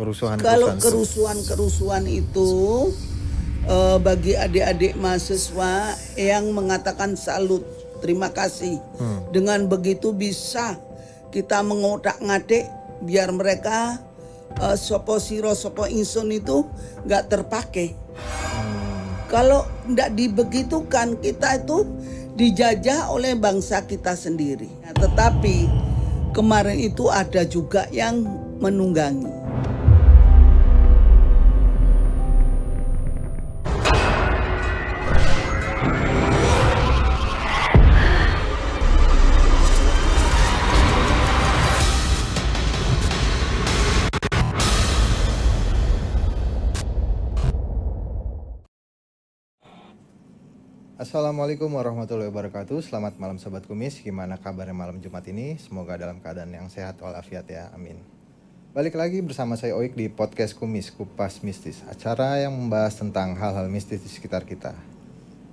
Kalau kerusuhan itu bagi adik-adik mahasiswa yang mengatakan salut, terima kasih. Dengan begitu bisa kita mengotak-ngatik biar mereka sopo siro sopo insun itu nggak terpakai. Kalau nggak dibegitukan, kita itu dijajah oleh bangsa kita sendiri. Nah, tetapi kemarin itu ada juga yang menunggangi. Assalamualaikum warahmatullahi wabarakatuh. Selamat malam Sobat Kumis. Gimana kabarnya malam Jumat ini? Semoga dalam keadaan yang sehat walafiat ya, amin. Balik lagi bersama saya Oik di podcast Kumis, Kupas Mistis, acara yang membahas tentang hal-hal mistis di sekitar kita.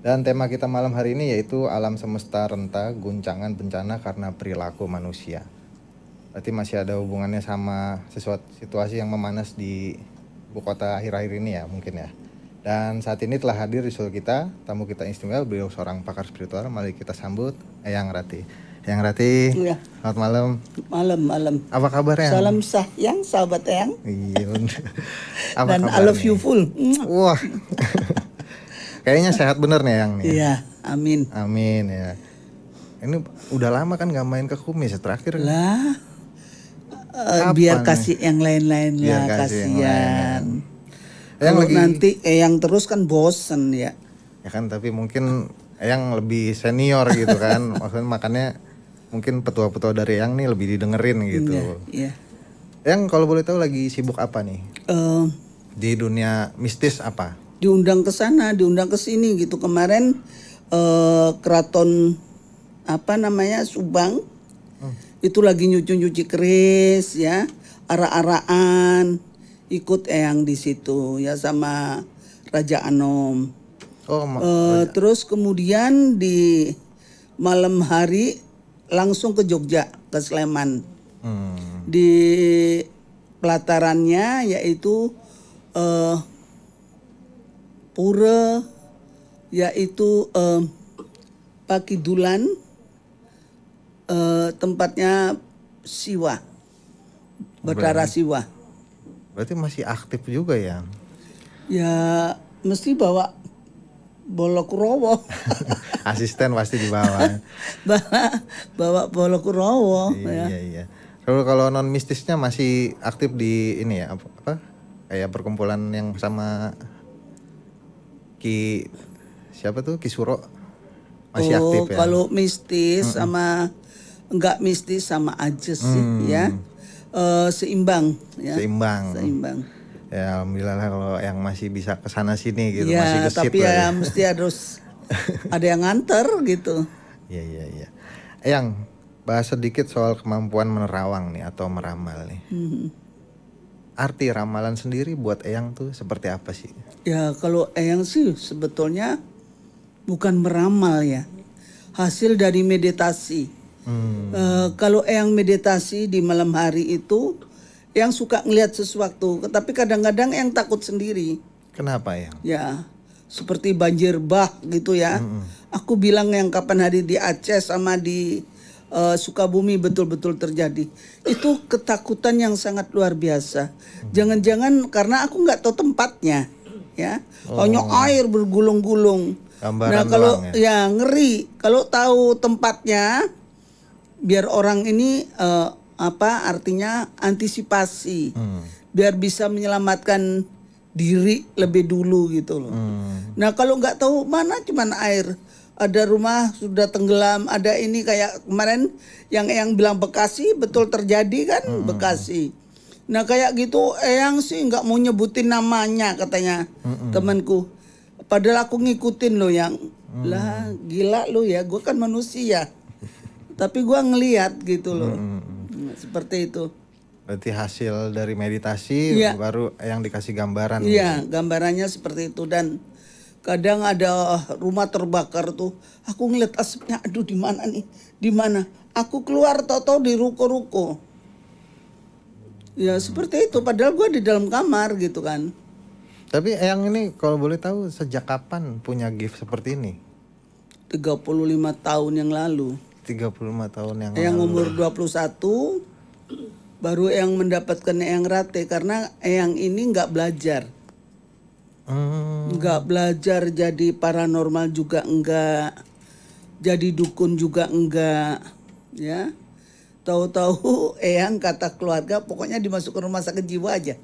Dan tema kita malam hari ini yaitu alam semesta renta guncangan bencana karena perilaku manusia. Berarti masih ada hubungannya sama sesuatu situasi yang memanas di ibu kota akhir-akhir ini ya, mungkin ya. Dan saat ini telah hadir di studio kita, tamu kita istimewa, beliau seorang pakar spiritual. Mari kita sambut Eyang Rati. Eyang Rati, ya. Selamat malam. Malam. Apa kabarnya? Salam sayang, sahabat Eyang. Iya. Dan kabarnya? I love you full. Wah, kayaknya sehat bener nih Eyang nih. Iya, amin. Amin ya. Ini udah lama kan gak main ke Kumis ya, terakhir? Lah, biar kasih yang lain-lain lah, kasihan. Kalau nanti Eyang terus kan bosen ya. Ya kan, tapi mungkin Eyang lebih senior gitu kan. Maksudnya makanya mungkin petua-petua dari Eyang nih lebih didengerin gitu. Iya. Eyang kalau boleh tahu lagi sibuk apa nih? Di dunia mistis apa? Diundang ke sana, diundang ke sini gitu. Kemarin keraton Subang itu lagi nyuci keris ya, ara-araan. Ikut Eyang di situ ya sama Raja Anom. Terus kemudian di malam hari langsung ke Jogja, ke Sleman. Di pelatarannya yaitu pura, yaitu Pakidulan, tempatnya Siwa, Betara Siwa. Berarti masih aktif juga ya? Ya mesti bawa Bolokurowo. Asisten pasti dibawa. bawa Bolokurowo. Iya. Kalau non mistisnya masih aktif di ini ya, apa? Kayak perkumpulan yang sama siapa tuh, Ki Suro masih aktif ya? Kalau mistis sama enggak mistis sama aja sih ya. Seimbang ya. Seimbang. Ya alhamdulillah kalau yang masih bisa kesana sini gitu, ya, masih gesit tapi ya mesti harus ada yang nganter gitu. Iya. Eyang, bahas sedikit soal kemampuan menerawang nih atau meramal nih. Arti ramalan sendiri buat Eyang tuh seperti apa sih? Ya kalau Eyang sih sebetulnya bukan meramal ya, hasil dari meditasi. Kalau Eyang meditasi di malam hari itu, yang suka ngelihat sesuatu, tapi kadang-kadang yang takut sendiri. Kenapa ya? Ya, seperti banjir bah gitu ya. Aku bilang yang kapan hari di Aceh sama di Sukabumi betul-betul terjadi. Itu ketakutan yang sangat luar biasa. Jangan-jangan karena aku nggak tahu tempatnya, ya. Hanya air bergulung-gulung. Nah kalau ya ngeri. Kalau tahu tempatnya, biar orang ini artinya antisipasi, biar bisa menyelamatkan diri lebih dulu gitu loh. Nah kalau nggak tahu mana cuman air, ada rumah sudah tenggelam, ada ini kayak kemarin yang bilang Bekasi betul terjadi kan. Bekasi. Nah kayak gitu Eyang sih nggak mau nyebutin namanya katanya temanku. Padahal aku ngikutin lo yang lah gila lo ya, gue kan manusia. Tapi gue ngelihat gitu loh, seperti itu. Berarti hasil dari meditasi baru yang dikasih gambaran. Iya, gambarannya seperti itu. Dan kadang ada rumah terbakar tuh, aku ngeliat asapnya, aduh di mana nih, di mana? Aku keluar tahu-tahu di ruko-ruko. Ya seperti itu, padahal gue di dalam kamar gitu kan. Tapi Eyang ini kalau boleh tahu sejak kapan punya gift seperti ini? 35 tahun yang lalu. 35 tahun yang Eyang lalu. umur 21 baru Eyang mendapatkan Eyang Rate karena Eyang ini nggak belajar. Nggak belajar jadi paranormal juga enggak. Jadi dukun juga enggak. Ya. Tahu-tahu Eyang kata keluarga pokoknya dimasukkan rumah sakit jiwa aja.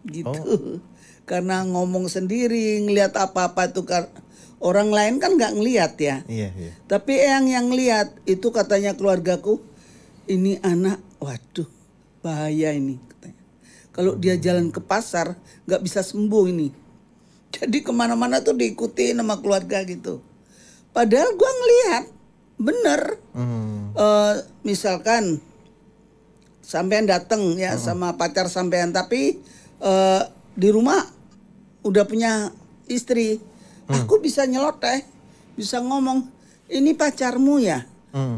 Gitu. Karena ngomong sendiri, ngelihat apa-apa tuh orang lain kan nggak ngelihat ya. Iya, iya. Tapi Eyang yang lihat itu katanya keluargaku, ini anak, waduh bahaya ini katanya. Kalau dia jalan ke pasar nggak bisa sembuh ini. Jadi kemana-mana tuh diikuti sama keluarga gitu. Padahal gua ngelihat bener. Misalkan sampean datang ya sama pacar sampean, tapi di rumah udah punya istri, aku bisa nyeloteh, bisa ngomong ini pacarmu ya,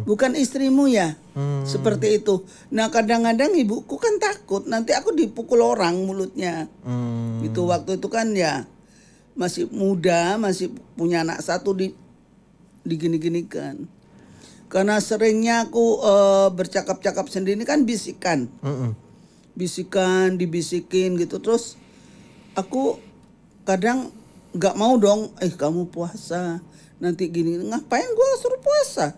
bukan istrimu ya, seperti itu. Nah kadang-kadang ibuku kan takut nanti aku dipukul orang mulutnya, gitu. Waktu itu kan ya masih muda, masih punya anak satu digini-ginikan. Karena seringnya aku bercakap-cakap sendiri kan bisikan. Bisikan, dibisikin gitu. Terus aku kadang nggak mau dong, kamu puasa. Nanti gini, ngapain gue suruh puasa?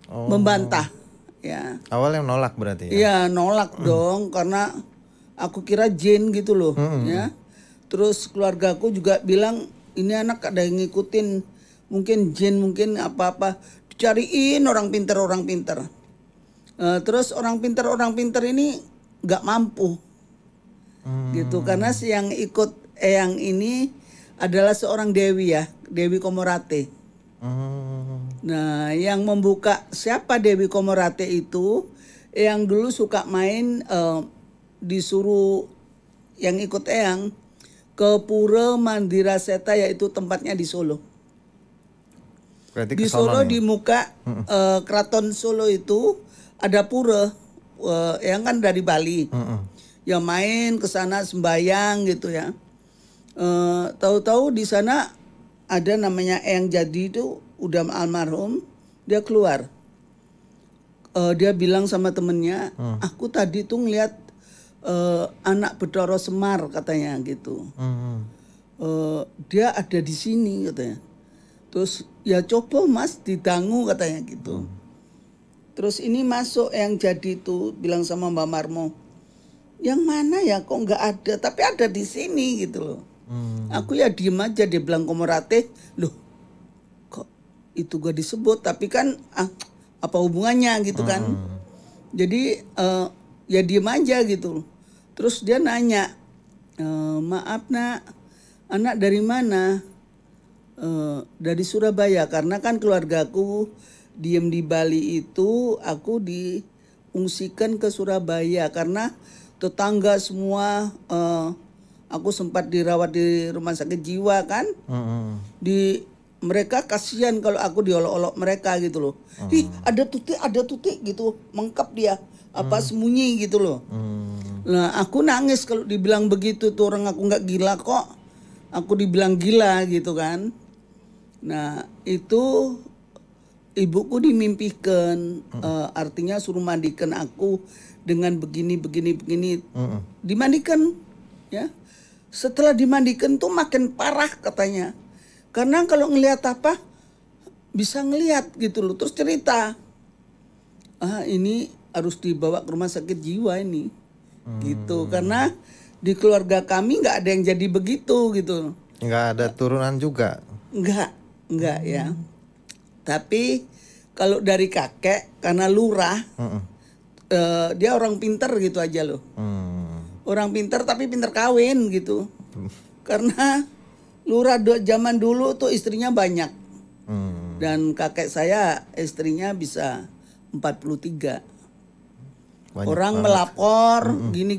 Membantah. Ya. Awalnya nolak berarti ya? Iya nolak dong, karena aku kira jin gitu loh. Ya. Terus keluargaku juga bilang, ini anak ada yang ngikutin. Mungkin jin, mungkin apa-apa. Cariin orang pintar terus orang pintar ini nggak mampu gitu karena si yang ikut Eyang ini adalah seorang dewi ya, Dewi Komorate. Nah yang membuka siapa Dewi Komorate itu, Eyang dulu suka main disuruh yang ikut Eyang ke Pura Mandira Seta, yaitu tempatnya di Solo. Di Solo nih. Di muka keraton Solo itu ada pura, yang kan dari Bali, ya main ke sana sembayang gitu ya. Tahu-tahu di sana ada namanya Eyang Jadi itu udah almarhum, dia keluar, dia bilang sama temennya, aku tadi tuh ngeliat anak Bathara Semar katanya gitu, dia ada di sini katanya. Terus ya coba mas didangu katanya gitu. Terus ini masuk Eyang Jadi itu bilang sama Mbak Marmo, yang mana ya kok nggak ada, tapi ada di sini gitu loh. Aku ya diem aja, dia bilang Komorate, loh kok itu gak disebut, tapi kan apa hubungannya gitu kan. Jadi ya diem aja gitu. Terus dia nanya, maaf nak, anak dari mana? Dari Surabaya, karena kan keluargaku diem di Bali itu, aku diungsikan ke Surabaya karena tetangga semua, aku sempat dirawat di rumah sakit jiwa kan. Mereka kasihan kalau aku diolok-olok mereka gitu loh. Ih ada tutik gitu, mengkap dia, apa sembunyi gitu loh. Nah aku nangis kalau dibilang begitu tuh, orang aku nggak gila kok, aku dibilang gila gitu kan. Nah itu ibuku dimimpikan, artinya suruh mandikan aku dengan begini. Dimandikan ya. Setelah dimandikan tuh makin parah katanya. Karena kalau ngelihat apa bisa ngelihat gitu loh. Terus cerita, ini harus dibawa ke rumah sakit jiwa ini, gitu. Karena di keluarga kami nggak ada yang jadi begitu gitu. Nggak ada turunan juga? Nggak ya. Tapi kalau dari kakek, karena lurah, dia orang pinter gitu aja loh. Orang pinter tapi pinter kawin gitu. Karena lurah zaman dulu tuh istrinya banyak. Dan kakek saya istrinya bisa 43. Orang melapor gini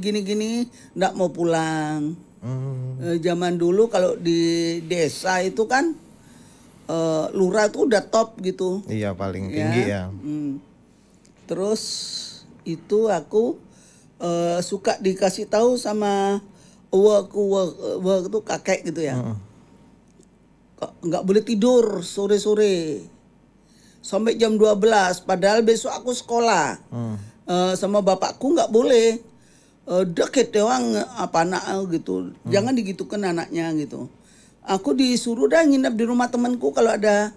nggak mau pulang. Zaman dulu kalau di desa itu kan lurah itu udah top gitu. Iya paling tinggi ya. Terus itu aku suka dikasih tahu sama wak itu kakek gitu ya. Nggak boleh tidur sore-sore sampai jam 12, padahal besok aku sekolah. Sama bapakku nggak boleh. Deket doang apa anak gitu. Jangan digitukan anaknya gitu. Aku disuruh dah nginep di rumah temanku kalau ada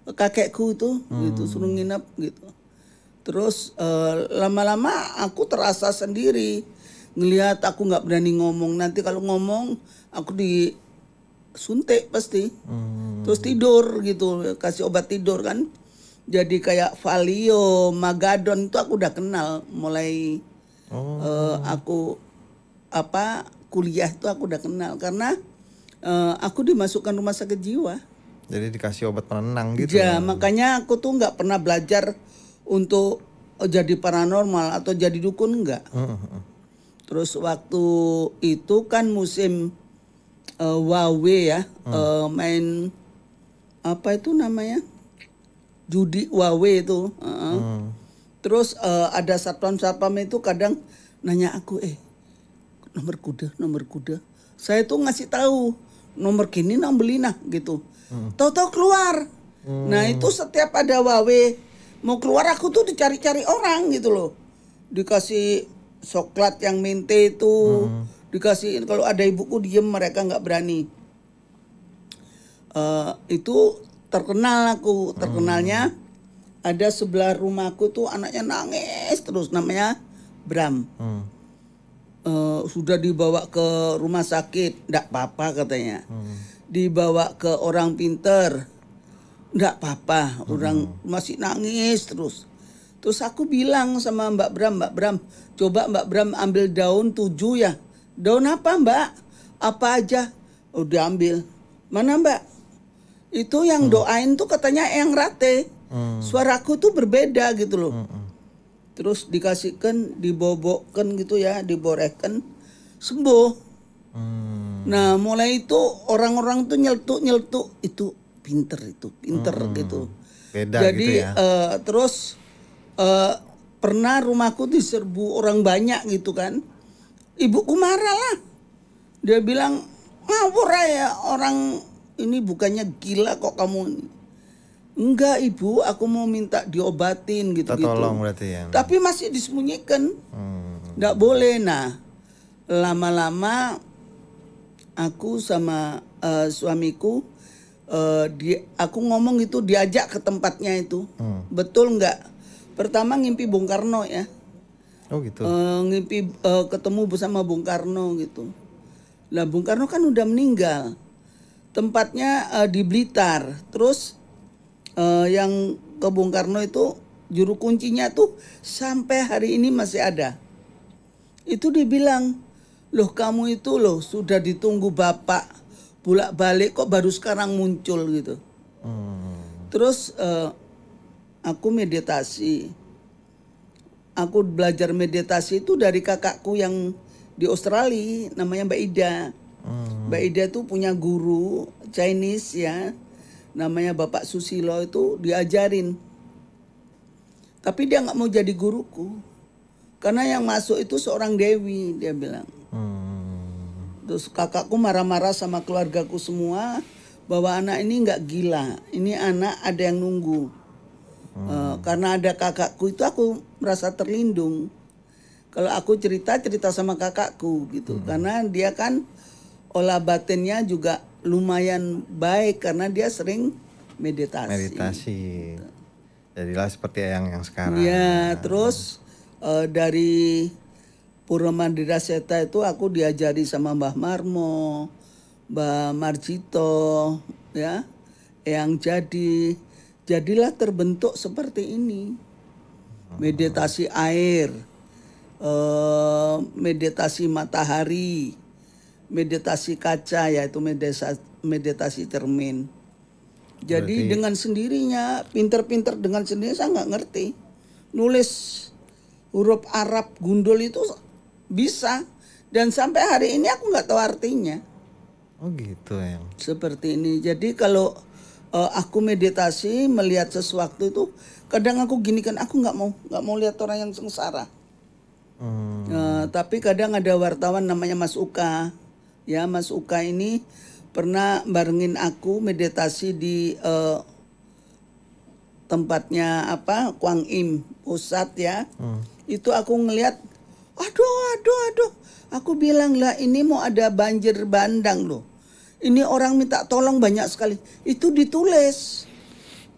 kakekku itu gitu, suruh nginep gitu. Terus lama-lama aku terasa sendiri ngelihat aku nggak berani ngomong. Nanti kalau ngomong aku disuntik pasti. Terus tidur gitu, kasih obat tidur kan. Jadi kayak Valio, Magadon itu aku udah kenal mulai aku kuliah itu aku udah kenal karena aku dimasukkan rumah sakit jiwa. Jadi dikasih obat penenang gitu ya? Makanya aku tuh nggak pernah belajar untuk jadi paranormal atau jadi dukun, enggak. Terus waktu itu kan musim Wawe ya, main apa itu namanya, judi Wawe itu. Terus ada satpam itu kadang nanya aku, nomor kuda. Saya tuh ngasih tahu nomor kini nang beli nah gitu. Tahu-tahu keluar. Nah itu setiap ada Wawe mau keluar aku tuh dicari-cari orang gitu loh. Dikasih coklat yang mente itu, dikasih, kalau ada ibuku diem, mereka nggak berani. Itu terkenal aku, terkenalnya ada sebelah rumahku tuh anaknya nangis terus, namanya Bram. Sudah dibawa ke rumah sakit, nggak apa-apa katanya. Dibawa ke orang pinter, nggak apa-apa, orang masih nangis terus. Terus aku bilang sama Mbak Bram, coba Mbak Bram ambil daun 7 ya. Daun apa Mbak? Apa aja? Oh diambil. Mana Mbak? Itu yang doain tuh katanya Eyang Rate. Suaraku tuh berbeda gitu loh. Terus dikasihkan, dibobokkan gitu ya, diborehkan, sembuh. Nah mulai itu orang-orang tuh nyeltuk itu pinter gitu. Beda jadi gitu ya. Terus pernah rumahku diserbu orang banyak gitu kan. Ibuku marah lah. Dia bilang, ngawur ya orang ini, bukannya gila kok kamu. Enggak ibu, aku mau minta diobatin gitu-gitu. Tolong berarti ya. Tapi masih disembunyikan. Nggak boleh. Nah lama-lama aku sama suamiku, aku ngomong itu, diajak ke tempatnya itu. Betul nggak? Pertama ngimpi Bung Karno ya. Oh gitu. Ngimpi ketemu bersama Bung Karno gitu. Lah Bung Karno kan udah meninggal. Tempatnya di Blitar. Terus yang ke Bung Karno itu juru kuncinya tuh sampai hari ini masih ada. Itu dibilang, loh kamu itu loh sudah ditunggu bapak bolak-balik kok baru sekarang muncul gitu. Terus aku meditasi. Aku belajar meditasi itu dari kakakku yang di Australia, namanya Mbak Ida. Mbak Ida tuh punya guru Chinese ya, namanya Bapak Susilo, itu diajarin. Tapi dia nggak mau jadi guruku, karena yang masuk itu seorang dewi, dia bilang. Terus kakakku marah-marah sama keluargaku semua bahwa anak ini nggak gila, ini anak ada yang nunggu. Karena ada kakakku itu aku merasa terlindung. Kalau aku cerita sama kakakku gitu, karena dia kan olah batinnya juga lumayan baik karena dia sering meditasi. Jadilah seperti yang sekarang. Ya, terus dari Pura Mandira Seta itu aku diajari sama Mbah Marmo, Mbah Marjito, ya, yang jadilah terbentuk seperti ini. Meditasi air, meditasi matahari, meditasi kaca, yaitu meditasi cermin. Jadi berarti dengan sendirinya, pinter-pinter dengan sendirinya, saya nggak ngerti. Nulis huruf Arab gundul itu bisa. Dan sampai hari ini aku nggak tahu artinya. Oh gitu ya. Seperti ini. Jadi kalau aku meditasi melihat sesuatu itu, kadang aku gini kan, aku nggak mau lihat orang yang sengsara. Tapi kadang ada wartawan namanya Mas Uka. Ya, Mas Uka ini pernah barengin aku meditasi di tempatnya Kuang Im pusat ya. Itu aku ngelihat, aduh. Aku bilang lah ini mau ada banjir bandang loh. Ini orang minta tolong banyak sekali. Itu ditulis.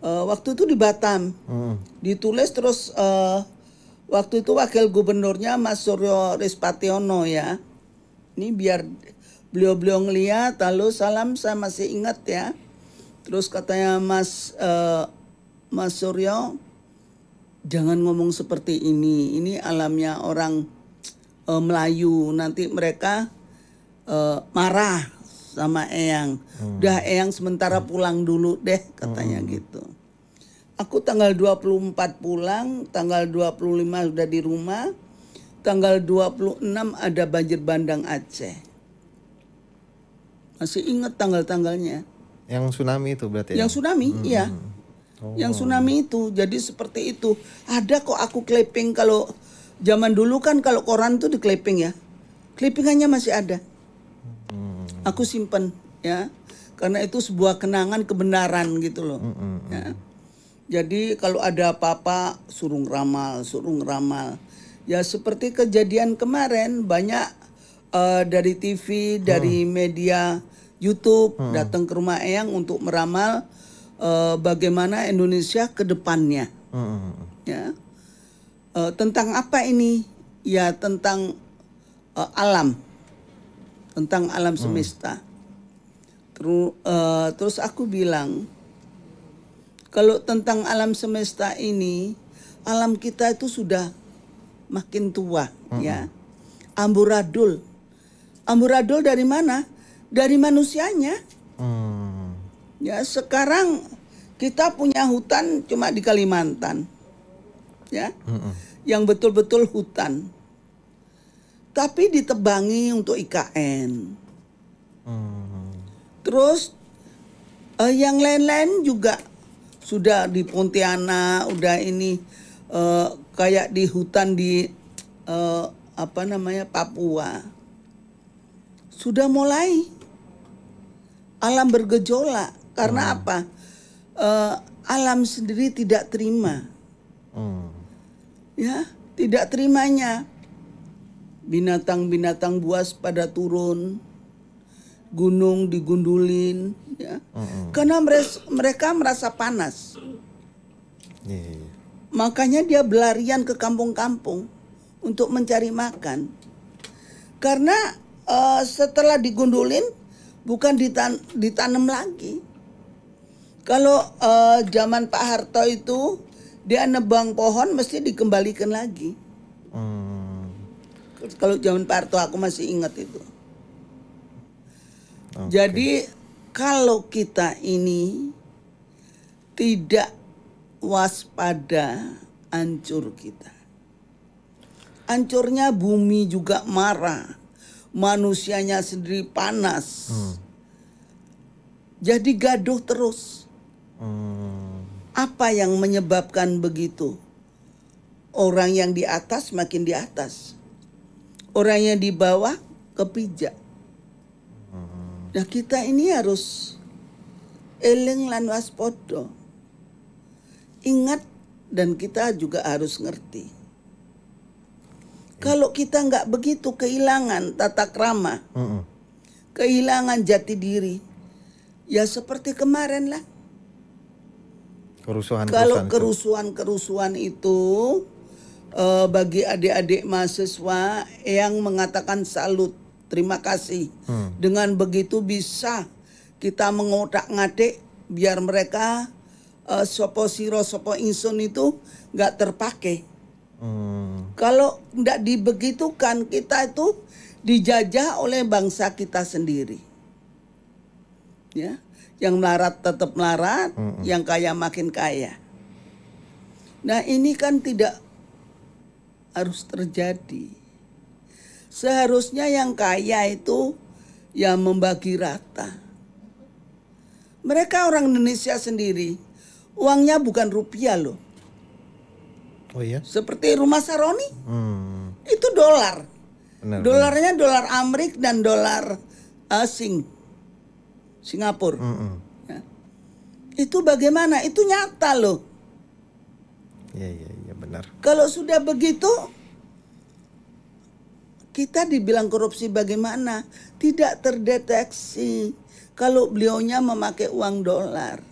Waktu itu di Batam. Ditulis terus waktu itu wakil gubernurnya Mas Suryo Rispationo ya. Ini biar beliau ngeliat, lalu salam saya masih ingat ya. Terus katanya Mas Suryo, jangan ngomong seperti ini. Ini alamnya orang Melayu. Nanti mereka marah sama Eyang. Udah Eyang sementara pulang dulu deh katanya gitu. Aku tanggal 24 pulang, tanggal 25 udah di rumah. Tanggal 26 ada banjir bandang Aceh. Masih ingat tanggal-tanggalnya. Yang tsunami itu berarti ya? Yang tsunami, iya. Yang tsunami itu, jadi seperti itu. Ada kok aku clipping kalau zaman dulu kan kalau koran tuh di clipping ya. Clippingannya masih ada. Aku simpen ya. Karena itu sebuah kenangan kebenaran gitu loh. Ya. Jadi kalau ada apa-apa suruh ngeramal. Ya seperti kejadian kemarin banyak dari TV, dari media YouTube datang ke rumah Eyang untuk meramal bagaimana Indonesia ke depannya. Ya. Tentang apa ini? Ya tentang alam. Tentang alam semesta. Terus aku bilang kalau tentang alam semesta ini, alam kita itu sudah makin tua ya. Amburadul dari mana? Dari manusianya. Ya sekarang kita punya hutan cuma di Kalimantan, ya, yang betul-betul hutan. Tapi ditebangi untuk IKN. Terus yang lain-lain juga sudah di Pontianak, udah ini kayak di hutan di Papua. Sudah mulai alam bergejolak karena apa? Alam sendiri tidak terima. Ya, tidak terimanya. Binatang-binatang buas pada turun. Gunung digundulin ya. Karena mereka merasa panas. Makanya dia berlarian ke kampung-kampung untuk mencari makan. Karena setelah digundulin bukan ditanam lagi. Kalau zaman Pak Harto itu dia nebang pohon mesti dikembalikan lagi. Kalau zaman Pak Harto aku masih ingat itu. Jadi kalau kita ini tidak waspada, hancur kita. Hancurnya bumi juga marah. Manusianya sendiri panas. Jadi gaduh terus. Apa yang menyebabkan begitu? Orang yang di atas makin di atas. Orang yang di bawah kepijak. Nah kita ini harus eling lan waspada. Ingat dan kita juga harus ngerti. Kalau kita nggak begitu kehilangan tata krama, kehilangan jati diri, ya seperti kemarin lah. Kalau kerusuhan itu bagi adik-adik mahasiswa yang mengatakan salut. Terima kasih. Dengan begitu bisa kita mengotak-ngatik biar mereka sopo siro sopo insun itu nggak terpakai. Kalau nggak dibegitukan kita itu dijajah oleh bangsa kita sendiri. Ya, yang melarat tetap melarat, yang kaya makin kaya. Nah ini kan tidak harus terjadi. Seharusnya yang kaya itu ya membagi rata. Mereka orang Indonesia sendiri, uangnya bukan rupiah loh. Oh iya? Seperti rumah Saroni. Itu dolar. Benar, Dolarnya dolar Amerika dan dolar Singapura. Ya. Itu bagaimana? Itu nyata loh. Iya benar. Kalau sudah begitu, kita dibilang korupsi bagaimana? Tidak terdeteksi kalau beliaunya memakai uang dolar.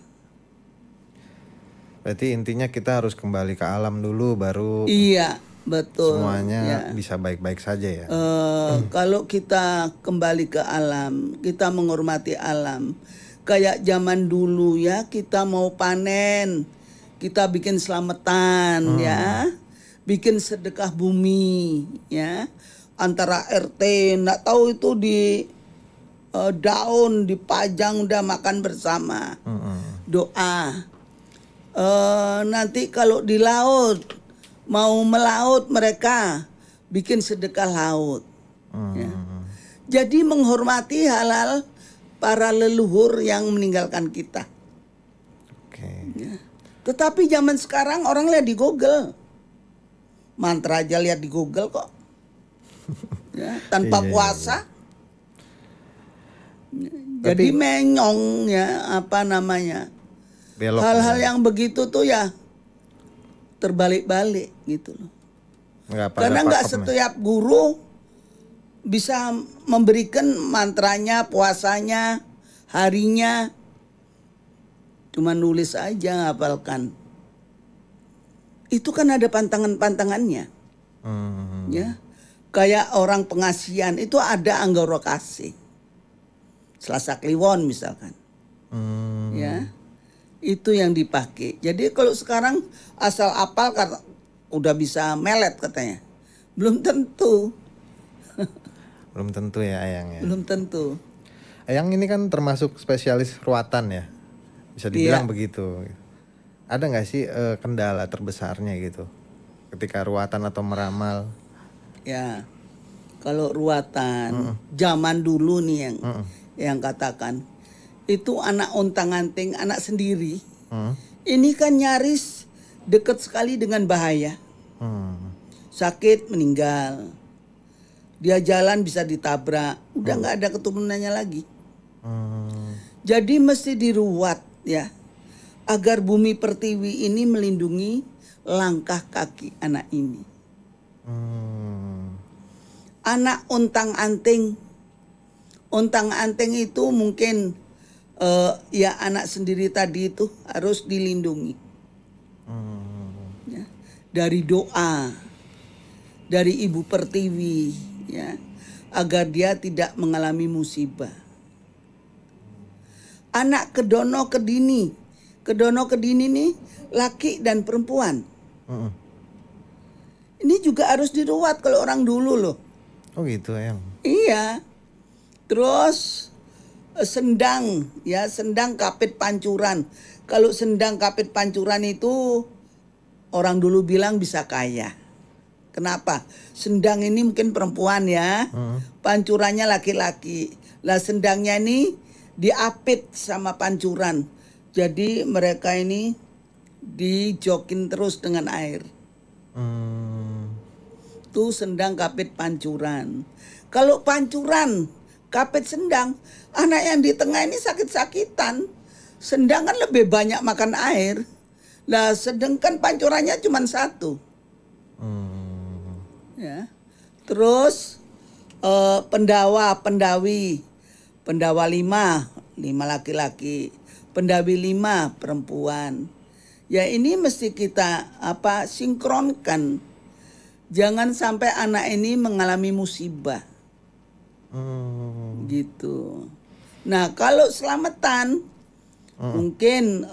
Berarti intinya kita harus kembali ke alam dulu baru Iya, betul. semuanya bisa baik-baik saja ya. Kalau kita kembali ke alam, kita menghormati alam. Kayak zaman dulu ya, kita mau panen, kita bikin selamatan ya, bikin sedekah bumi ya, antara RT, nggak tahu itu di daun dipajang udah makan bersama, doa. Nanti kalau di laut mau melaut mereka bikin sedekah laut. Ya. Jadi menghormati halal para leluhur yang meninggalkan kita. Ya. Tetapi zaman sekarang orang lihat di Google. Mantra aja lihat di Google kok. Ya, tanpa puasa. Jadi menyong ya, apa namanya. Belok Hal-hal yang begitu tuh ya terbalik-balik gitu loh. Karena nggak setiap guru bisa memberikan mantranya, puasanya, harinya. Cuma nulis aja, hafalkan. Itu kan ada pantangan-pantangannya. Ya. Kayak orang pengasian itu ada anggoro kasih. Selasa Kliwon misalkan. Ya. Itu yang dipakai. Jadi kalau sekarang asal apal karena udah bisa melet katanya. Belum tentu. Belum tentu ya Ayang ya. Belum tentu. Ayang ini kan termasuk spesialis ruatan ya. Bisa dibilang begitu. Ada nggak sih kendala terbesarnya gitu ketika ruatan atau meramal? Ya, kalau ruatan zaman dulu nih yang katakan itu anak ontang-anting, anak sendiri. Ini kan nyaris dekat sekali dengan bahaya. Sakit meninggal. Dia jalan bisa ditabrak, udah nggak ada keturunannya lagi. Jadi mesti diruat ya, agar bumi pertiwi ini melindungi langkah kaki anak ini. Anak ontang-anting itu mungkin ya anak sendiri tadi itu harus dilindungi. Ya, dari doa, dari ibu pertiwi ya, agar dia tidak mengalami musibah. Anak kedono kedini nih laki dan perempuan. Ini juga harus diruat kalau orang dulu loh. Oh gitu Ayang. Iya. Terus sendang ya, sendang kapit pancuran. Kalau sendang kapit pancuran itu orang dulu bilang bisa kaya. Kenapa? Sendang ini mungkin perempuan ya. Pancurannya laki-laki. Lah sendangnya ini diapit sama pancuran. Jadi mereka ini dijokin terus dengan air. Tuh sendang kapit pancuran. Kalau pancuran kapit sendang, anak yang di tengah ini sakit-sakitan. Sendang kan lebih banyak makan air. Lah sedangkan pancurannya cuma satu. Ya. Terus pendawi 5 laki-laki, pendawi 5 perempuan. Ya ini mesti kita sinkronkan. Jangan sampai anak ini mengalami musibah. Gitu. Nah kalau selamatan, mungkin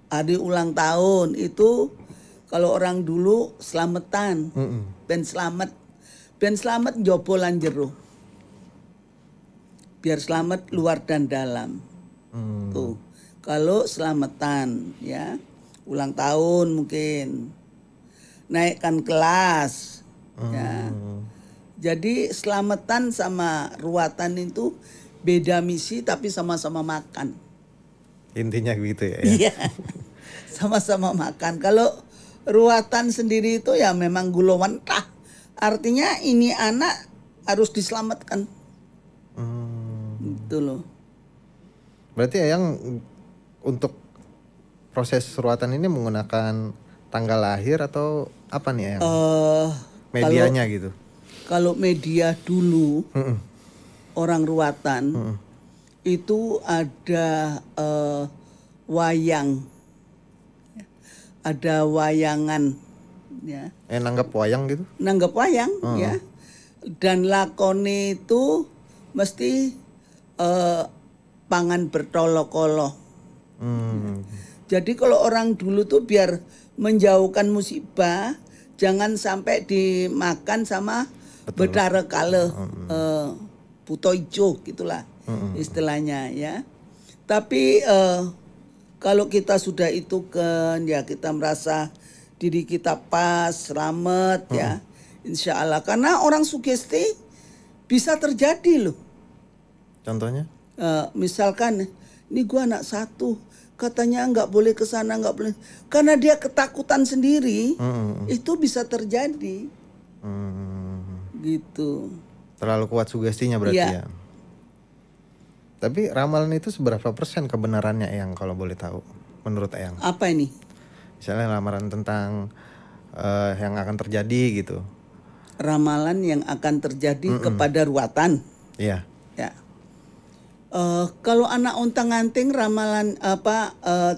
hari ulang tahun itu kalau orang dulu selamatan, ben selamat jobolan jero. Biar selamat luar dan dalam. Tuh. Kalau selamatan ya, ulang tahun mungkin. Naikkan kelas. Ya. Jadi selamatan sama ruatan itu beda misi tapi sama-sama makan. Intinya gitu ya. Iya. Sama-sama makan. Kalau ruatan sendiri itu ya memang gulawan tah Artinya ini anak harus diselamatkan. Gitu loh. Berarti Eyang untuk proses ruatan ini menggunakan tanggal lahir atau apa nih Eyang? Medianya gitu. Kalau media dulu orang ruatan itu ada wayang, ada wayangan, ya. Nanggap wayang gitu? Nanggap wayang, ya. Dan lakone itu mesti pangan bertolok-olok. Jadi kalau orang dulu tuh biar menjauhkan musibah, jangan sampai dimakan sama Betara kale buto ijo gitulah istilahnya ya. Tapi kalau kita sudah itu kan ya kita merasa diri kita pas, selamat ya. Insya Allah. Karena orang sugesti bisa terjadi loh. Contohnya? Misalkan ini gua anak satu, katanya nggak boleh ke sana, nggak boleh, karena dia ketakutan sendiri, itu bisa terjadi. Gitu. Terlalu kuat sugestinya berarti ya. Tapi ramalan itu seberapa persen kebenarannya Eyang kalau boleh tahu menurut Eyang? Apa ini? Misalnya ramalan tentang yang akan terjadi gitu. Ramalan yang akan terjadi kepada ruatan. Iya. Ya. Kalau anak untang-anting ramalan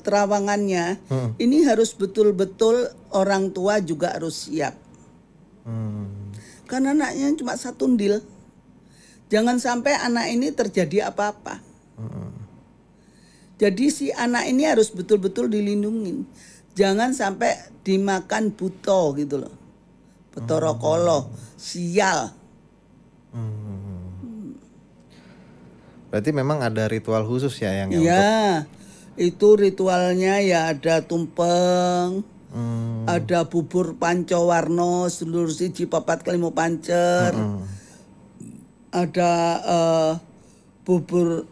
terawangannya ini harus betul-betul orang tua juga harus siap. Karena anaknya cuma satu ndil. Jangan sampai anak ini terjadi apa-apa. Jadi si anak ini harus betul-betul dilindungi. Jangan sampai dimakan buto gitu loh. Betorokolo, sial. Berarti memang ada ritual khusus ya yang Iya, itu ritualnya ya ada tumpeng, ada bubur pancowarno, sedulur siji papat kelima pancer, ada bubur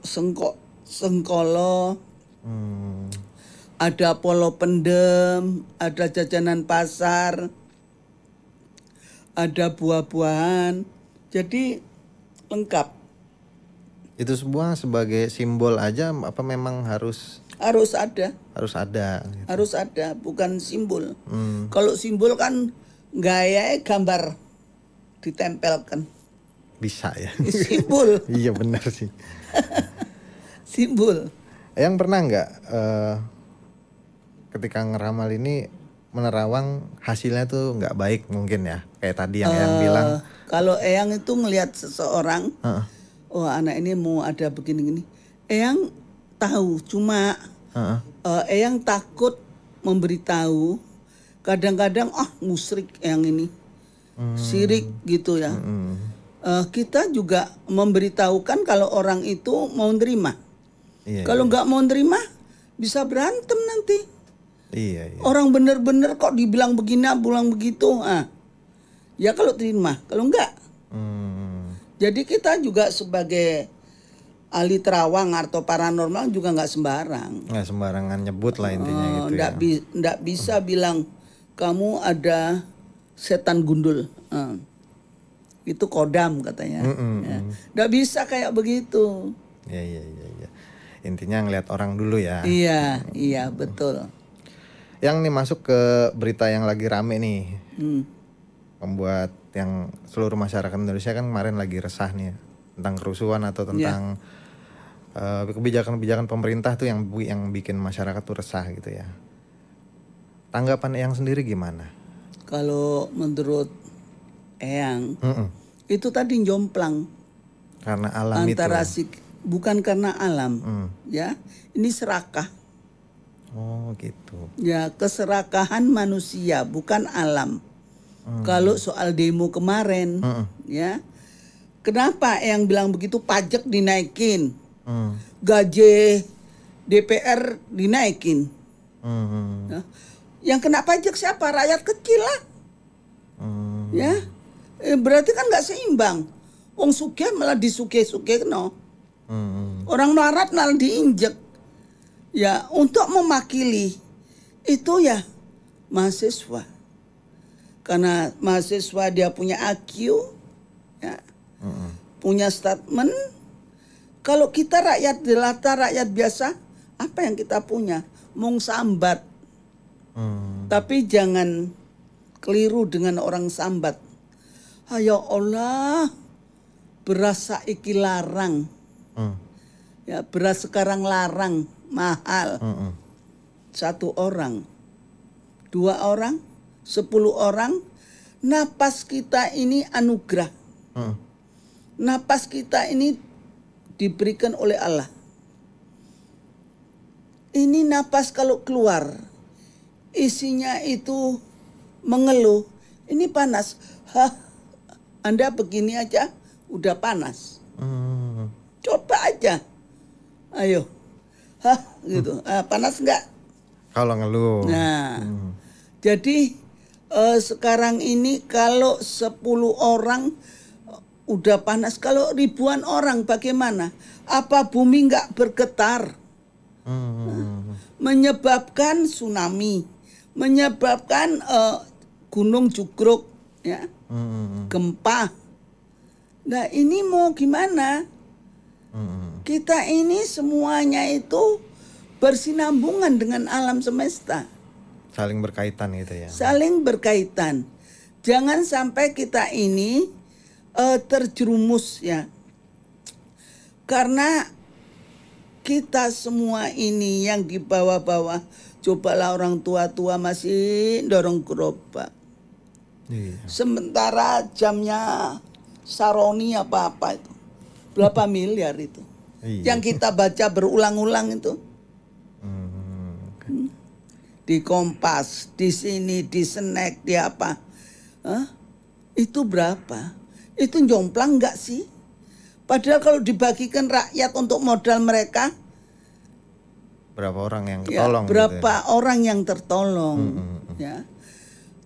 sengkolo, ada polo pendem, ada jajanan pasar, ada buah-buahan, jadi lengkap. Itu semua sebagai simbol aja apa memang harus ada? Harus ada. Gitu. Harus ada, bukan simbol. Kalau simbol kan gaya gambar ditempelkan. Bisa ya. Simbol. Iya benar sih. Simbol. Eyang pernah nggak ketika ngeramal ini menerawang hasilnya tuh nggak baik mungkin ya kayak tadi yang Eyang bilang. Kalau Eyang itu ngelihat seseorang, oh anak ini mau ada begini-gini, Eyang tahu, cuma Eyang takut memberitahu. Kadang-kadang musyrik yang ini, syirik gitu ya. Kita juga memberitahukan kalau orang itu mau nerima. Kalau nggak mau nerima, bisa berantem nanti. Iya. Orang bener-bener kok dibilang begini, bilang begitu. Ya kalau terima, kalau enggak. Jadi kita juga sebagai ahli terawang atau paranormal juga nggak sembarang. Nggak sembarangan nyebut lah intinya gitu ya. Nggak bisa bilang kamu ada setan gundul. Itu kodam katanya. Nggak bisa kayak begitu. Iya. Intinya ngelihat orang dulu ya. Iya betul. Yang nih masuk ke berita yang lagi rame nih. Membuat yang seluruh masyarakat Indonesia kan kemarin lagi resah nih tentang kerusuhan atau tentang kebijakan-kebijakan pemerintah tuh yang bikin masyarakat tuh resah gitu ya. Tanggapan Eyang sendiri gimana? Kalau menurut Eyang itu tadi jomplang. Karena alam antara itu. Bukan karena alam, ya. Ini serakah. Oh gitu. Ya keserakahan manusia bukan alam. Kalau soal demo kemarin, ya, kenapa yang bilang begitu pajak dinaikin, gaji DPR dinaikin, ya? Yang kena pajak siapa? Rakyat kecil lah, ya, berarti kan nggak seimbang. Wong sugih malah disuge-suge no, orang melarat malah diinjek, ya untuk memakili itu ya mahasiswa. Karena mahasiswa dia punya IQ, ya, punya statement. Kalau kita rakyat jelata, rakyat biasa, apa yang kita punya? Mung sambat. Tapi jangan keliru dengan orang sambat. Ya Allah, beras saiki larang. Ya, beras sekarang larang, mahal. 1 orang, 2 orang, 10 orang. Napas kita ini anugerah. Napas kita ini diberikan oleh Allah. Ini napas kalau keluar, isinya itu mengeluh, ini panas. Anda begini aja udah panas. Coba aja, ayo, gitu. Panas nggak? Kalau ngeluh. Nah, jadi sekarang ini kalau 10 orang udah panas, kalau ribuan orang bagaimana? Apa bumi nggak bergetar? Menyebabkan tsunami, menyebabkan gunung jugruk, ya, gempa. Nah ini mau gimana? Kita ini semuanya itu bersinambungan dengan alam semesta. Saling berkaitan gitu ya. Saling berkaitan. Jangan sampai kita ini terjerumus, ya. Karena kita semua ini yang di bawah-bawah, cobalah orang tua-tua masih dorong gerobak. Iya. Sementara jamnya Saroni apa-apa itu. Berapa miliar itu. Iya. Yang kita baca berulang-ulang itu. Di Kompas, di sini, di Snack, di apa. Itu berapa? Itu jomplang enggak sih? Padahal kalau dibagikan rakyat untuk modal mereka, berapa orang yang tertolong? Ya, berapa gitu ya? orang yang tertolong, ya.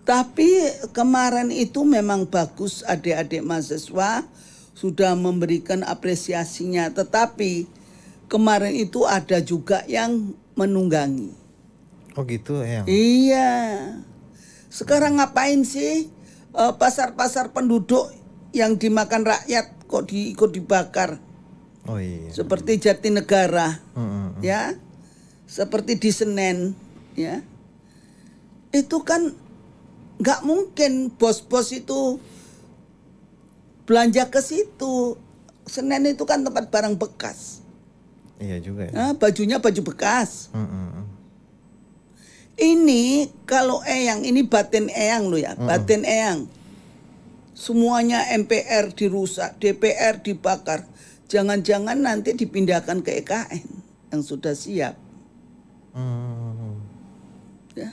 Tapi kemarin itu memang bagus, adik-adik mahasiswa sudah memberikan apresiasinya. Tetapi kemarin itu ada juga yang menunggangi. Oh gitu ya? Iya. Sekarang ngapain sih pasar-pasar penduduk yang dimakan rakyat kok ikut dibakar? Oh iya. Seperti Jatinegara, ya, seperti di Senen, ya. Itu kan nggak mungkin bos-bos itu belanja ke situ. Senen itu kan tempat barang bekas. Iya juga ya. Nah, bajunya baju bekas. Ini kalau Eyang, ini batin Eyang lo ya, batin Eyang. Semuanya MPR dirusak, DPR dibakar. Jangan-jangan nanti dipindahkan ke EKN yang sudah siap. Ya.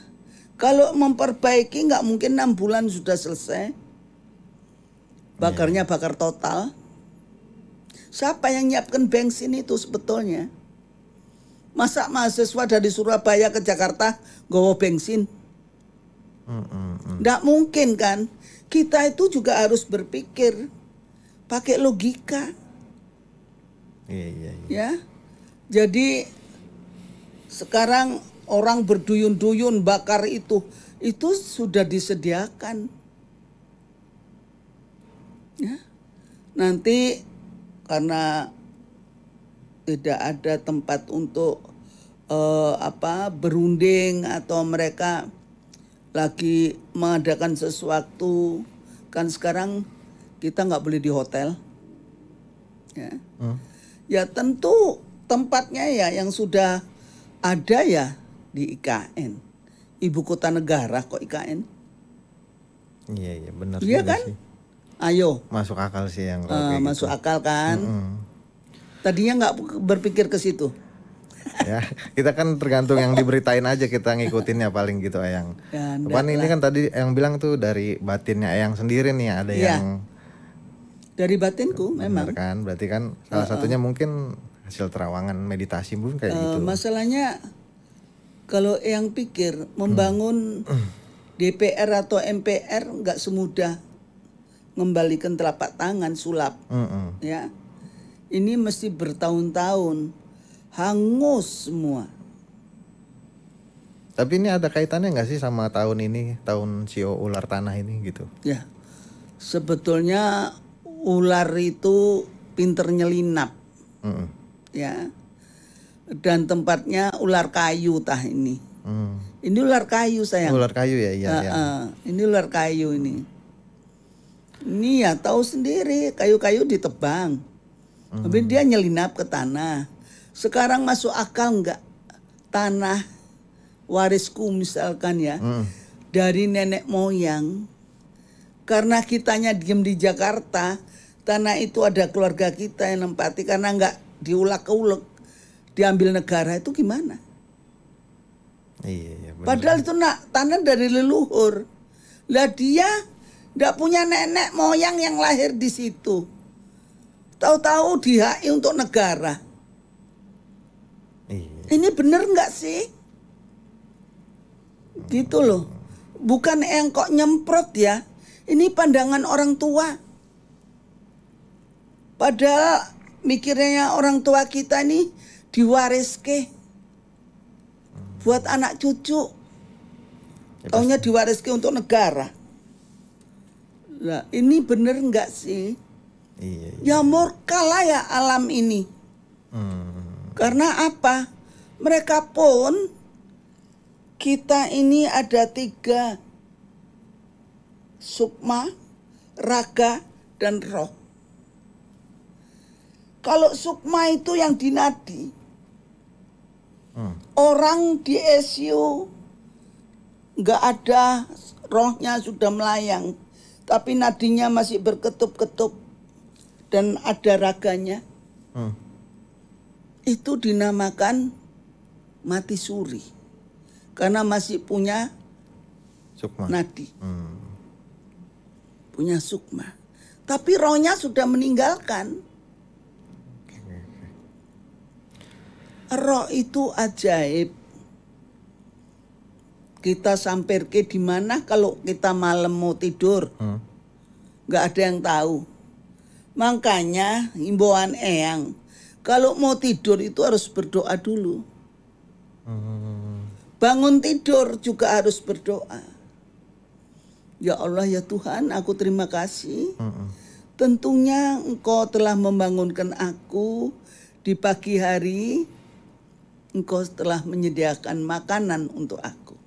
Kalau memperbaiki nggak mungkin 6 bulan sudah selesai. Bakarnya bakar total. Siapa yang nyiapkan bensin itu sebetulnya? Masa mahasiswa dari Surabaya ke Jakarta gowo bensin? Nggak mungkin kan? Kita itu juga harus berpikir pakai logika. Iya. Ya. Jadi sekarang orang berduyun-duyun bakar itu sudah disediakan. Ya. Nanti karena tidak ada tempat untuk berunding atau mereka lagi mengadakan sesuatu, kan sekarang kita nggak boleh di hotel, ya. Ya tentu tempatnya ya yang sudah ada ya di IKN, ibu kota negara kok IKN. Iya benar. Iya kan? Sih. Ayo. Masuk akal sih yang masuk gitu. akal kan? Tadinya nggak berpikir ke situ. Ya, kita kan tergantung yang diberitain aja, kita ngikutinnya paling gitu Eyang. Ya, Pan ini kan tadi yang bilang tuh dari batinnya Eyang sendiri nih, ada yang dari batinku memang. Kan, berarti kan salah satunya mungkin hasil terawangan meditasi mungkin kayak gitu. Masalahnya kalau Eyang pikir membangun DPR atau MPR nggak semudah ngembalikan telapak tangan sulap, ya. Ini mesti bertahun-tahun, hangus semua. Tapi ini ada kaitannya nggak sih sama tahun ini, tahun sio ular tanah ini gitu? Ya, sebetulnya ular itu pinter nyelinap, Mm-mm. ya. Dan tempatnya ular kayu tah ini. Ini ular kayu sayang. Ular kayu ya, iya. Ya. Ini ular kayu ini. Ini ya tahu sendiri, kayu-kayu ditebang. Tapi dia nyelinap ke tanah. Sekarang masuk akal nggak tanah warisku misalkan ya, dari nenek moyang. Karena kitanya diem di Jakarta, tanah itu ada keluarga kita yang nempati, karena nggak diulek-ulek, diambil negara, itu gimana? Iya, bener. Padahal itu tanah dari leluhur. Lah dia nggak punya nenek moyang yang lahir di situ. Tahu-tahu di HI untuk negara. Iya. Ini bener nggak sih? Gitu loh. Bukan yang kok nyemprot ya. Ini pandangan orang tua. Padahal mikirnya orang tua kita ini diwariske buat anak cucu. Taunya diwariske untuk negara. Lah ini bener nggak sih? Iya. Ya murka lah ya alam ini. Karena apa? Mereka pun, kita ini ada 3. Sukma, raga, dan roh. Kalau sukma itu yang di nadi. Orang di ICU nggak ada, rohnya sudah melayang. Tapi nadinya masih berketup-ketup. Dan ada raganya. Itu dinamakan mati suri. Karena masih punya Sukma. nadi. Punya sukma. Tapi rohnya sudah meninggalkan. Roh itu ajaib. Kita sampai ke di mana kalau kita malam mau tidur. Nggak ada yang tahu. Makanya himbauan eyang, kalau mau tidur itu harus berdoa dulu. Bangun tidur juga harus berdoa. Ya Allah ya Tuhan, aku terima kasih. Tentunya Engkau telah membangunkan aku di pagi hari. Engkau telah menyediakan makanan untuk aku.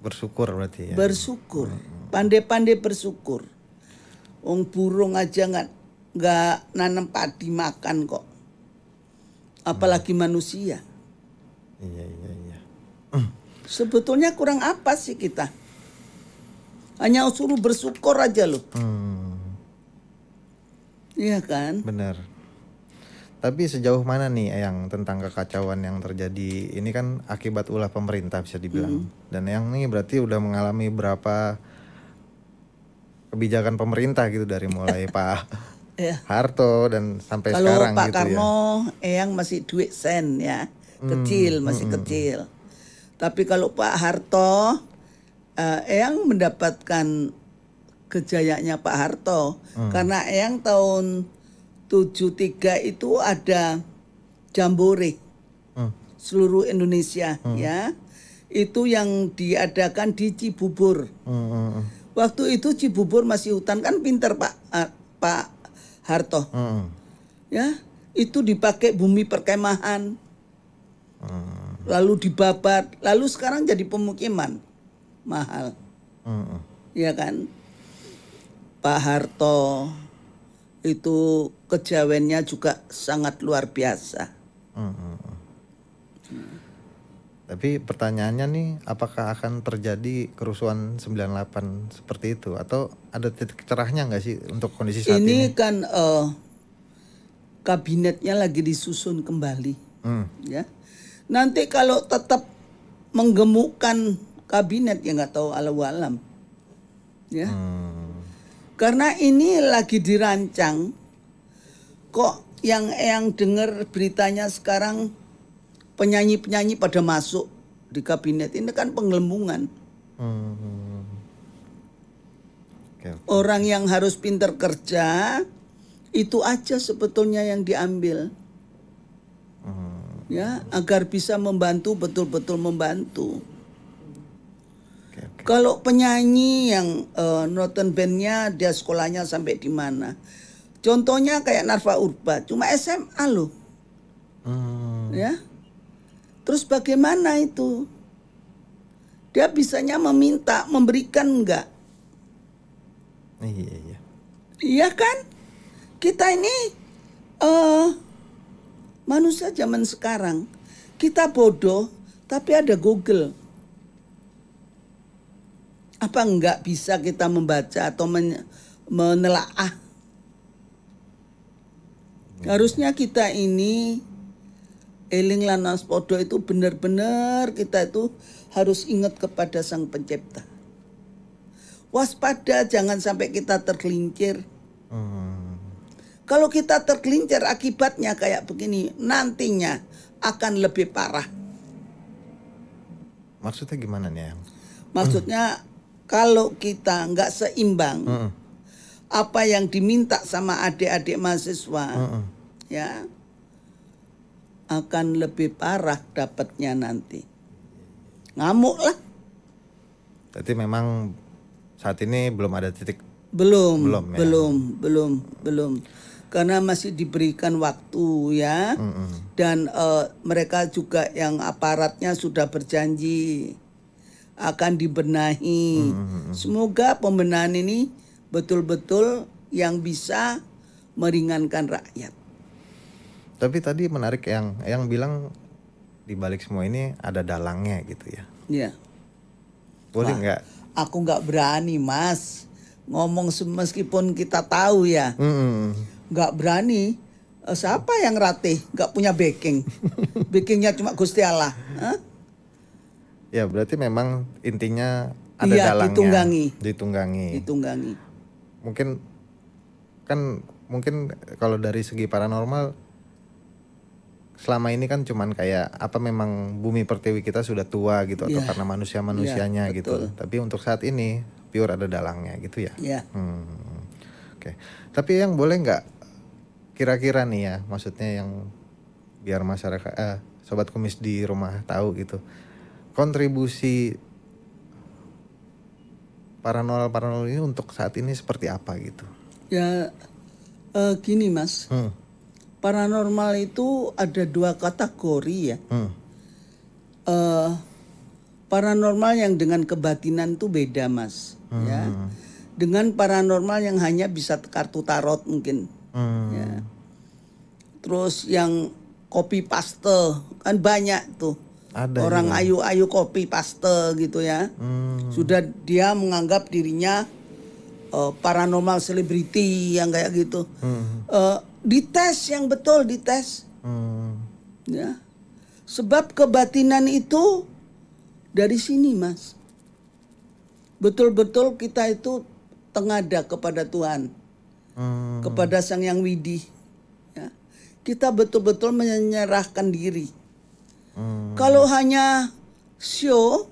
Bersyukur berarti ya. Bersyukur, pandai-pandai bersyukur. Wong burung aja nggak nanam padi makan kok. Apalagi manusia. Iya. Sebetulnya kurang apa sih kita? Hanya suruh bersyukur aja loh. Iya kan? Benar. Tapi sejauh mana nih yang tentang kekacauan yang terjadi ini kan akibat ulah pemerintah bisa dibilang. Dan yang ini berarti udah mengalami berapa kebijakan pemerintah gitu dari mulai Pak Harto dan sampai kalau sekarang Pak gitu Karno, eyang masih duit sen ya, kecil, masih kecil. Tapi kalau Pak Harto, eyang mendapatkan kejayaannya Pak Harto. Karena eyang tahun 73 itu ada jambore seluruh Indonesia ya. Itu yang diadakan di Cibubur. Waktu itu Cibubur masih hutan, kan pinter Pak Harto. Ya, itu dipakai bumi perkemahan. Lalu dibabat, lalu sekarang jadi pemukiman mahal. Ya kan? Pak Harto itu kejawennya juga sangat luar biasa. Tapi pertanyaannya nih, apakah akan terjadi kerusuhan 98 seperti itu? Atau ada titik cerahnya nggak sih untuk kondisi saat ini? Ini kan kabinetnya lagi disusun kembali. Ya. Nanti kalau tetap menggemukkan kabinet, ya nggak tahu alam. Ya. Karena ini lagi dirancang. Kok yang dengar beritanya sekarang penyanyi-penyanyi pada masuk di kabinet, ini kan penggelembungan. Orang yang harus pintar kerja, itu aja sebetulnya yang diambil. Ya, agar bisa membantu, betul-betul membantu. Oke, oke. Kalau penyanyi yang nonton bandnya dia sekolahnya sampai di mana? Contohnya kayak Narfa Urba, cuma SMA loh, ya. Terus bagaimana itu? Dia bisanya meminta, memberikan enggak? Iya, iya. Iya kan? Kita ini manusia zaman sekarang. Kita bodoh, tapi ada Google. Apa enggak bisa kita membaca atau menelaah? Harusnya kita ini eling lan waspodo itu benar-benar kita itu harus ingat kepada Sang Pencipta. Waspada, jangan sampai kita tergelincir. Kalau kita tergelincir akibatnya kayak begini, nantinya akan lebih parah. Maksudnya gimana nih? Maksudnya kalau kita nggak seimbang, apa yang diminta sama adik-adik mahasiswa, ya akan lebih parah dapatnya nanti. Ngamuk lah. Berarti memang saat ini belum ada titik. Belum. Karena masih diberikan waktu ya. Dan mereka juga yang aparatnya sudah berjanji akan dibenahi. Semoga pembenahan ini betul-betul yang bisa meringankan rakyat. Tapi tadi menarik yang bilang di balik semua ini ada dalangnya gitu ya. Ya. Boleh nggak? Aku nggak berani Mas ngomong meskipun kita tahu ya. Nggak berani. Siapa yang ratih? Nggak punya backing. Backingnya cuma Gusti Allah. Hah? Ya berarti memang intinya ada Iya, dalangnya. ditunggangi. Mungkin kalau dari segi paranormal selama ini kan cuman kayak apa memang bumi pertiwi kita sudah tua gitu atau karena manusianya gitu. Tapi untuk saat ini pure ada dalangnya gitu ya. Ya. Oke. Tapi yang boleh nggak kira-kira nih ya, maksudnya yang biar masyarakat sobat kumis di rumah tahu gitu. Kontribusi paranormal ini untuk saat ini seperti apa gitu? Ya gini Mas. Paranormal itu ada 2 kategori ya. Paranormal yang dengan kebatinan itu beda Mas. Ya. Dengan paranormal yang hanya bisa kartu tarot mungkin. Ya. Terus yang copy paste kan banyak tuh. Ada orang juga. ayu-ayu copy paste gitu ya. Sudah dia menganggap dirinya paranormal selebriti yang kayak gitu. Dites yang betul dites. Ya. Sebab kebatinan itu dari sini Mas. Betul-betul kita itu tengadah kepada Tuhan. Kepada Sang Yang Widih. Ya. Kita betul-betul menyerahkan diri. Kalau hanya show,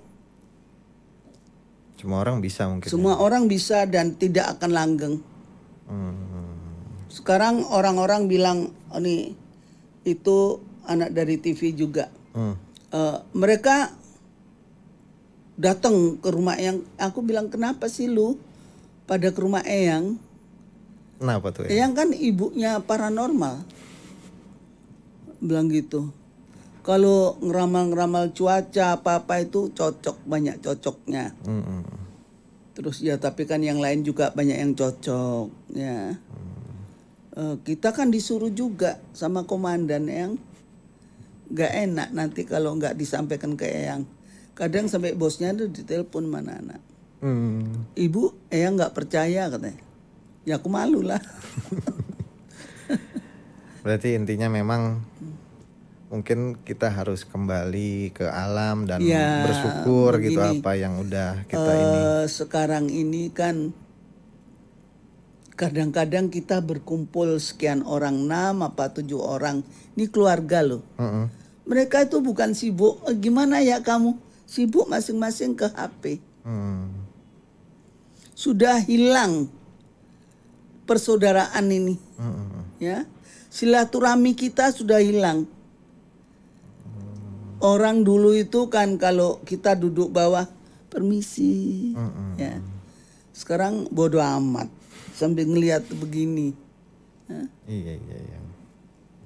semua orang bisa mungkin. Semua orang bisa dan tidak akan langgeng. Sekarang orang-orang bilang ini itu anak dari TV juga. Mereka datang ke rumah Eyang. Aku bilang kenapa sih lu pada ke rumah Eyang? Kenapa tuh? Eyang kan ibunya paranormal. Bilang gitu. Kalau ngeramal-ngeramal cuaca apa-apa itu cocok, banyak cocoknya. Terus ya tapi kan yang lain juga banyak yang cocok ya. Kita kan disuruh juga sama komandan yang gak enak nanti kalau nggak disampaikan ke Eyang. Kadang sampai bosnya tuh ditelepon mana anak. Ibu Eyang nggak percaya katanya. Ya aku malu lah. Berarti intinya memang mungkin kita harus kembali ke alam dan bersyukur begini, gitu apa yang udah kita ini. Sekarang ini kan kadang-kadang kita berkumpul sekian orang, 6 apa 7 orang. Ini keluarga loh. Mereka itu bukan sibuk. Gimana ya kamu? Sibuk masing-masing ke HP. Sudah hilang persaudaraan ini. Ya. Silaturahmi kita sudah hilang. Orang dulu itu kan kalau kita duduk bawah permisi, ya. Sekarang bodo amat sambil ngelihat begini. Iya.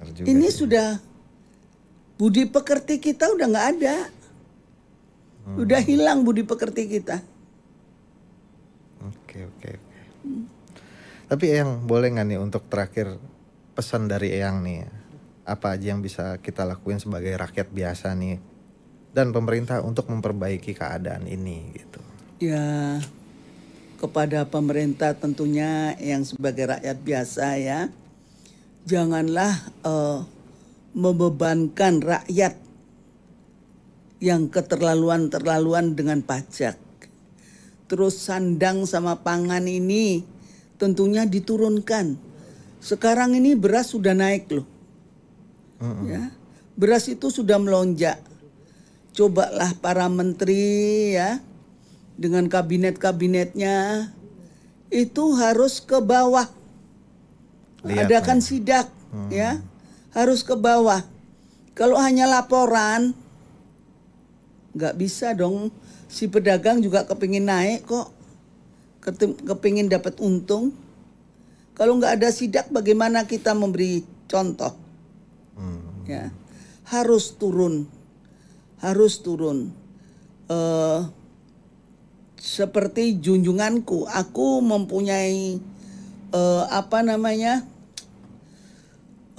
Benar juga Ini sih. sudah budi pekerti kita udah nggak ada, udah hilang budi pekerti kita. Oke. Tapi Eyang boleh nggak nih untuk terakhir pesan dari Eyang nih, apa aja yang bisa kita lakuin sebagai rakyat biasa nih dan pemerintah untuk memperbaiki keadaan ini gitu. Ya, kepada pemerintah tentunya yang sebagai rakyat biasa ya, janganlah membebankan rakyat yang keterlaluan dengan pajak. Terus sandang sama pangan ini tentunya diturunkan. Sekarang ini beras sudah naik loh. Ya, beras itu sudah melonjak. Cobalah para menteri ya dengan kabinet-kabinetnya itu harus ke bawah. Adakan sidak ya. Harus ke bawah. Kalau hanya laporan nggak bisa dong. Si pedagang juga kepingin naik kok. Kepingin dapat untung. Kalau nggak ada sidak bagaimana kita memberi contoh? Ya, harus turun. Seperti junjunganku, aku mempunyai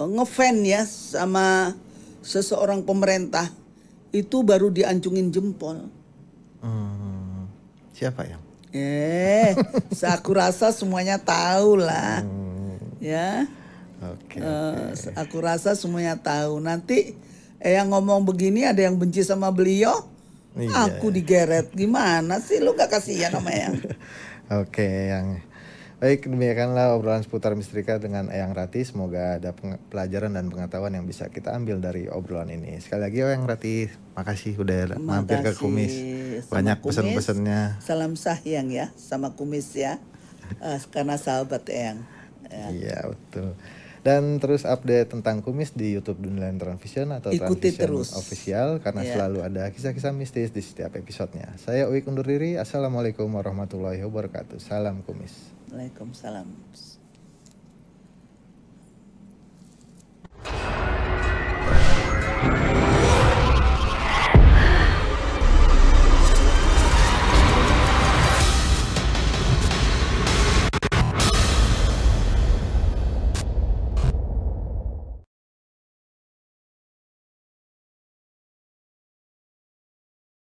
ngefan ya sama seseorang pemerintah itu baru diancungin jempol. Siapa ya? Aku rasa semuanya tahu lah. Ya. Oke. Aku rasa semuanya tahu. Nanti yang ngomong begini ada yang benci sama beliau. Iya, Aku digeret. Gimana sih lu gak kasihan sama Eyang? Oke, Eyang. Baik, demikianlah obrolan seputar Mistrika dengan Eyang Rati. Semoga ada pelajaran dan pengetahuan yang bisa kita ambil dari obrolan ini. Sekali lagi Eyang Rati, makasih udah mampir ke Kumis. Banyak pesan-pesannya. Salam sayang ya sama Kumis ya. Karena sahabat Eyang. Ya. Iya, betul. Dan terus update tentang Kumis di YouTube Dunia Transvision atau Ikuti Transvision terus. Official karena selalu ada kisah-kisah mistis di setiap episodenya. Saya Uik undur diri. Assalamualaikum warahmatullahi wabarakatuh. Salam Kumis. Waalaikumsalam.